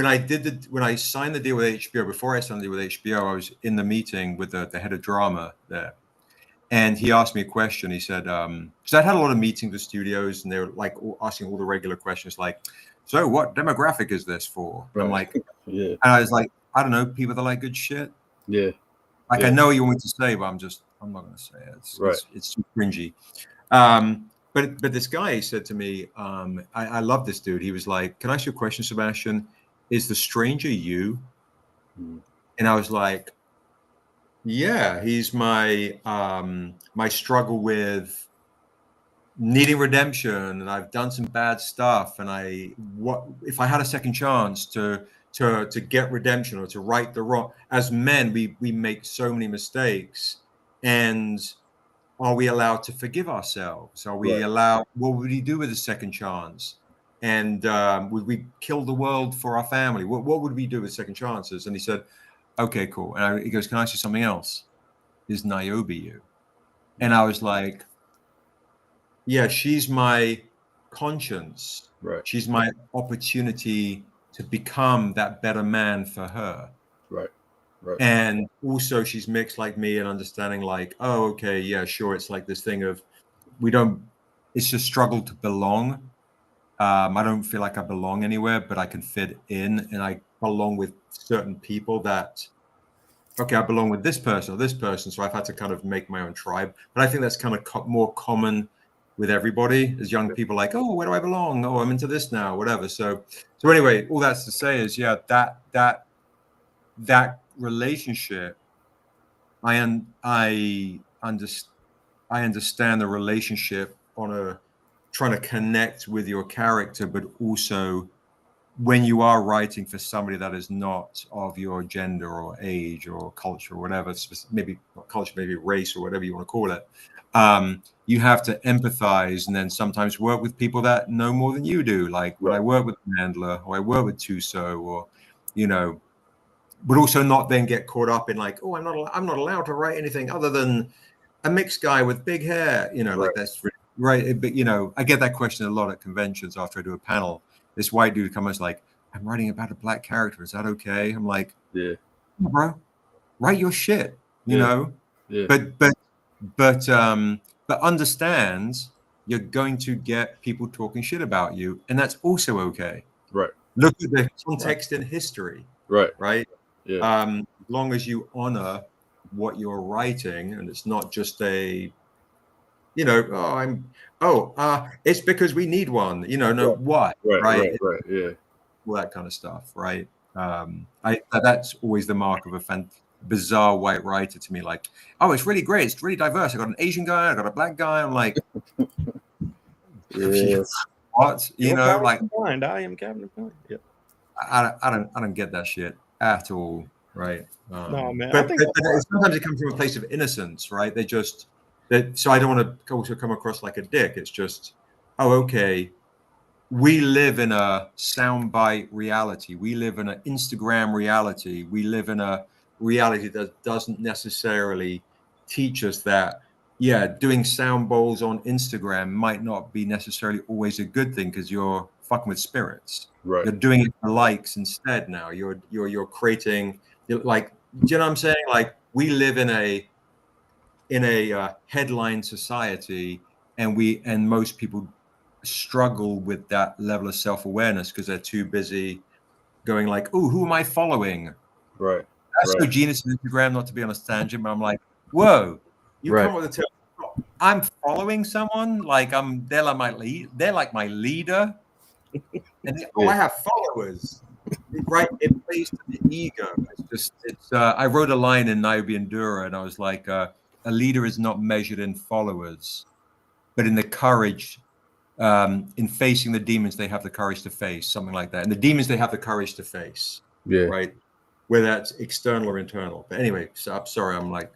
I signed the deal with HBO, before I signed the deal with HBO, I was in the meeting with the head of drama there, and he asked me a question. He said, because I'd had a lot of meetings with studios, and they were like asking all the regular questions, like, so what demographic is this for? Right. I'm like, yeah. And I was like, I don't know, people that like good shit. Yeah. Like, yeah. I know what you want me to say, but I'm not going to say it. It's too cringy. But this guy said to me, I love this dude. He was like, can I ask you a question, Sebastian? Is the Stranger you? And I was like, yeah, he's my my struggle with needing redemption, and I've done some bad stuff, and what if I had a second chance to get redemption or to right the wrong? As men, we make so many mistakes, and are we allowed to forgive ourselves? Are we allowed? What would he do with a second chance? And would we kill the world for our family? What would we do with second chances? And he said, okay, cool. And he goes, can I ask you something else? Is Niobe you? And I was like, yeah, she's my conscience. Right. She's my opportunity to become that better man for her. Right. And also she's mixed like me and understanding like, oh, okay, yeah, sure. It's like this thing of it's just struggle to belong. I don't feel like I belong anywhere, but I can fit in, and I belong with certain people that, okay, I belong with this person or this person. So I've had to kind of make my own tribe. But I think that's kind of more common with everybody as young people, like, oh, where do I belong? Oh, I'm into this now, whatever. So anyway, all that's to say is, yeah, that relationship, I understand the relationship on trying to connect with your character, but also when you are writing for somebody that is not of your gender or age or culture or whatever, maybe not culture, maybe race or whatever you want to call it, You have to empathize and then sometimes work with people that know more than you do. Like when I work with Mandler or I work with Tuso, or, you know, but also not then get caught up in like, oh, I'm not allowed to write anything other than a mixed guy with big hair, you know, like that's right. But, you know, I get that question a lot at conventions after I do a panel. This white dude comes like, I'm writing about a black character. Is that okay? I'm like, yeah, bro, write your shit, you know, but understand you're going to get people talking shit about you. And that's also okay. Right. Look at the context in history. Right. Yeah. As long as you honor what you're writing and it's not just a, you know, it's because we need one, you know, no, why? Right. Yeah. All that kind of stuff. Right. That's always the mark of a bizarre white writer to me. Like, oh, it's really great. It's really diverse. I got an Asian guy. I got a black guy. I'm like, what? You know, like, I am Captain Blind. Yeah. I don't get that shit at all. Right. No, man. But sometimes it comes from a place of innocence, right? So I don't want to also come across like a dick. It's just, oh, okay. We live in a soundbite reality. We live in an Instagram reality. We live in a reality that doesn't necessarily teach us that, yeah, doing sound bowls on Instagram might not be necessarily always a good thing because you're fucking with spirits. Right. You're doing it for likes instead now. You're creating, like, do you know what I'm saying? Like, we live in a headline society, and most people struggle with that level of self-awareness because they're too busy going like, oh, who am I following? Right. That's so genius on Instagram, not to be on a tangent, but I'm like, whoa, you come with a term. I'm following someone, like they're like my leader. And I have followers. Right, it plays to the ego. I wrote a line in Niobe and Dura, and I was like, a leader is not measured in followers, but in the courage, in facing the demons they have the courage to face, something like that. And the demons they have the courage to face. Yeah. Right. Whether that's external or internal. But anyway, so I'm sorry, I'm like,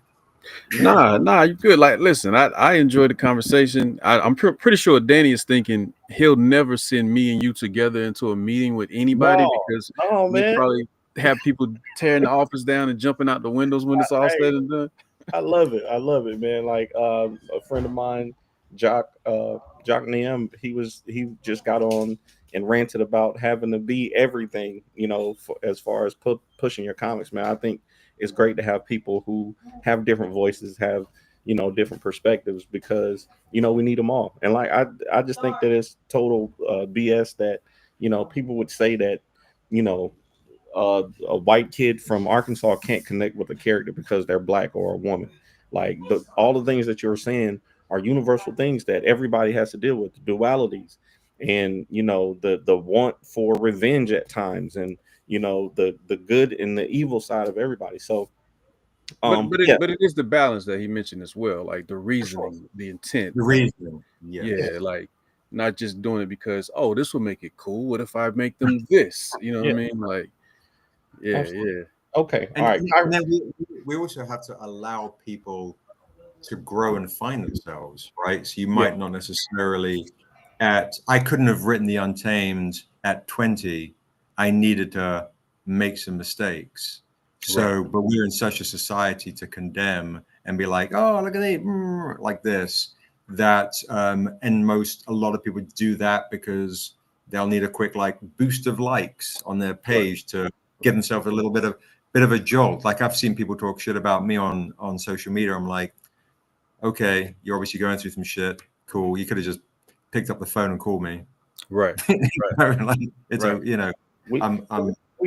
Nah, you good. Like, listen, I enjoyed the conversation. I'm pretty sure Danny is thinking he'll never send me and you together into a meeting with anybody because we'll probably have people tearing the office down and jumping out the windows when it's all said and done. I love it, man. Like a friend of mine, Jock Niem, he just got on and ranted about having to be everything, you know, as far as pushing your comics, man. I think it's great to have people who have different voices, have, you know, different perspectives, because, you know, we need them all. And like, I just think that it's total BS that, you know, people would say that, you know, a white kid from Arkansas can't connect with a character because they're black or a woman. Like all the things that you're saying are universal things that everybody has to deal with, the dualities, and, you know, the want for revenge at times, and, you know, the good and the evil side of everybody. So but it is the balance that he mentioned as well, like the reasoning, the intent, the reasoning. Like not just doing it because, oh, this will make it cool. What if I make them this? You know what I mean? Like, okay. And, all right. And then we also have to allow people to grow and find themselves, right? So you might not necessarily I couldn't have written The Untamed at 20. I needed to make some mistakes. So, but we're in such a society to condemn and be like, oh, look at me, like this, that, and a lot of people do that because they'll need a quick like boost of likes on their page to give themselves a little bit of a jolt. Like I've seen people talk shit about me on social media. I'm like, okay, you're obviously going through some shit. Cool. You could have just picked up the phone and called me. Right. Like, it's you know, we've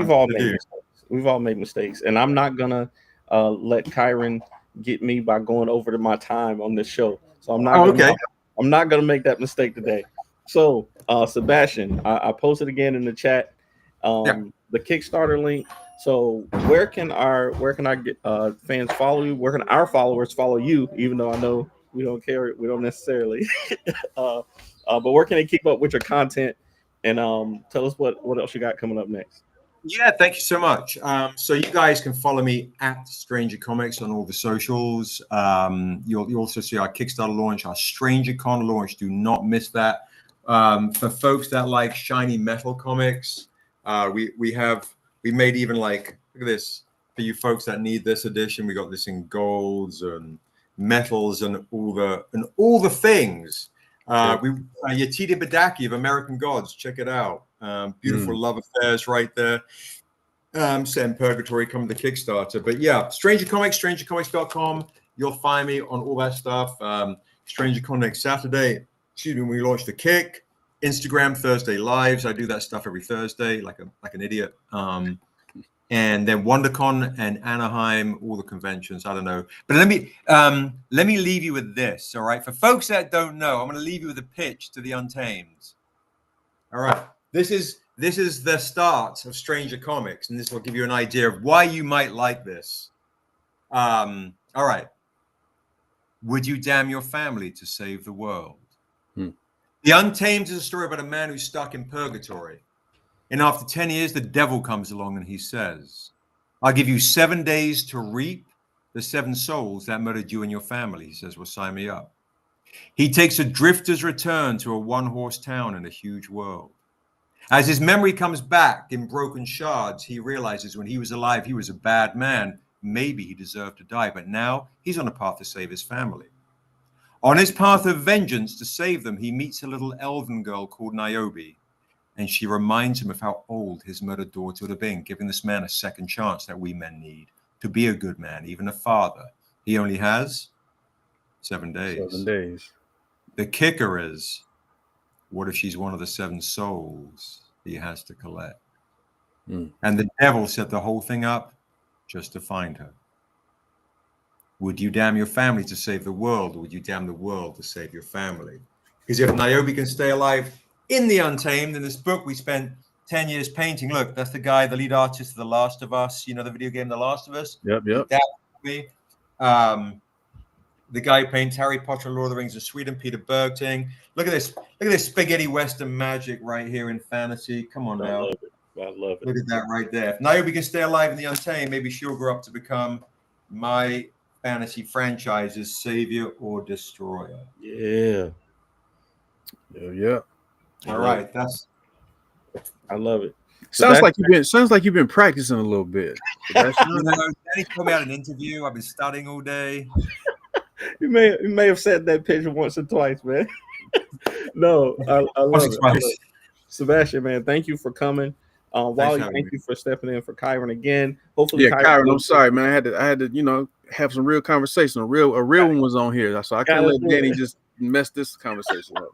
all made mistakes. We've all made mistakes, and I'm not gonna let Kyron get me by going over to my time on this show. So I'm not. I'm not gonna make that mistake today. So Sebastian, I posted again in the chat the Kickstarter link. So where can our get fans follow you? Where can our followers follow you? Even though I know we don't care, we don't necessarily. But where can they keep up with your content? And tell us what else you got coming up next. Yeah, thank you so much. So you guys can follow me at Stranger Comics on all the socials. You'll also see our Kickstarter launch, our Stranger Con launch. Do not miss that. For folks that like shiny metal comics, we made even like, look at this, for you folks that need this edition. We got this in golds and metals and all the things. Yetida Badaki of American Gods, check it out. Beautiful love affairs right there. Set in Purgatory, coming to Kickstarter. But yeah, Stranger Comics, strangercomics.com. You'll find me on all that stuff. Stranger Comics Saturday, we launched the Kick. Instagram Thursday Lives. I do that stuff every Thursday, like an idiot. And then WonderCon and Anaheim, all the conventions. I don't know, but let me leave you with this. All right, for folks that don't know, I'm going to leave you with a pitch to the Untamed. All right, this is the start of Stranger Comics, and this will give you an idea of why you might like this. All right, would you damn your family to save the world? The Untamed is a story about a man who's stuck in purgatory. And after 10 years, the devil comes along and he says, I'll give you 7 days to reap the 7 souls that murdered you and your family. He says, well, sign me up. He takes a drifter's return to a one-horse town in a huge world. As his memory comes back in broken shards, he realizes when he was alive, he was a bad man. Maybe he deserved to die, but now he's on a path to save his family. On his path of vengeance to save them, he meets a little elven girl called Niobe. And she reminds him of how old his murdered daughter would have been, giving this man a second chance that we men need to be a good man, even a father. He only has 7 days. 7 days. The kicker is, what if she's one of the 7 souls he has to collect? And the devil set the whole thing up just to find her. Would you damn your family to save the world, or would you damn the world to save your family? Because if Niobe can stay alive in the Untamed, in this book we spent 10 years painting. Look, that's the guy, the lead artist of The Last of Us. You know the video game The Last of Us? Yep. That would be the guy who paints Harry Potter, Lord of the Rings of Sweden, Peter Bergting. Look at this. Look at this spaghetti western magic right here in fantasy. Come on now. I love it. Look at that right there. If Niobe can stay alive in the Untamed, maybe she'll grow up to become my fantasy franchise's savior or destroyer. Yeah. All right, I love it. Sounds like you've been practicing a little bit. Danny told me out an interview. I've been studying all day. You may have said that picture once or twice, man. No, I love it. Sebastian, man, thank you for coming. Wally, thank you for stepping in for Kyron again. Hopefully, Kyron, I'm sorry, man. I had to, have some real conversation. A real one was on here, so I couldn't let Danny just mess this conversation up.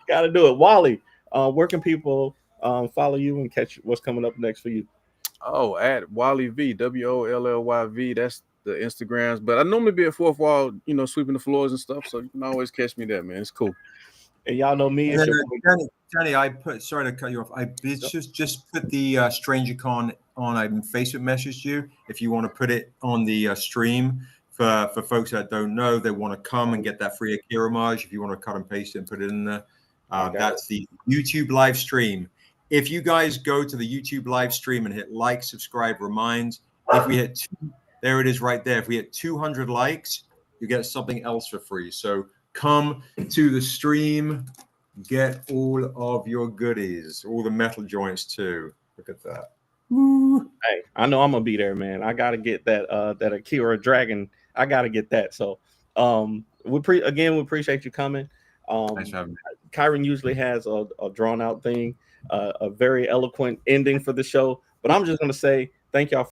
Got to do it. Wally, where can people follow you and catch what's coming up next for you? Oh, at Wally V, WOLLYV. That's the Instagrams. But I normally be at fourth wall, sweeping the floors and stuff. So you can always catch me there, man. It's cool. And y'all know me. Danny, sorry to cut you off. I just put the Stranger Con on. I Facebook messaged you if you want to put it on the stream for folks that don't know. They want to come and get that free Akira homage. If you want to cut and paste it and put it in there, that's the YouTube live stream. If you guys go to the YouTube live stream and hit like, subscribe, remind, if we hit there it is right there. If we hit 200 likes, you get something else for free. So come to the stream, get all of your goodies, all the metal joints too. Look at that. Woo. Hey, I know I'm gonna be there, man. I gotta get that Akira Dragon. I gotta get that. So we appreciate you coming. Thanks for having me. Kyron usually has a drawn out thing, a very eloquent ending for the show. But I'm just gonna say thank y'all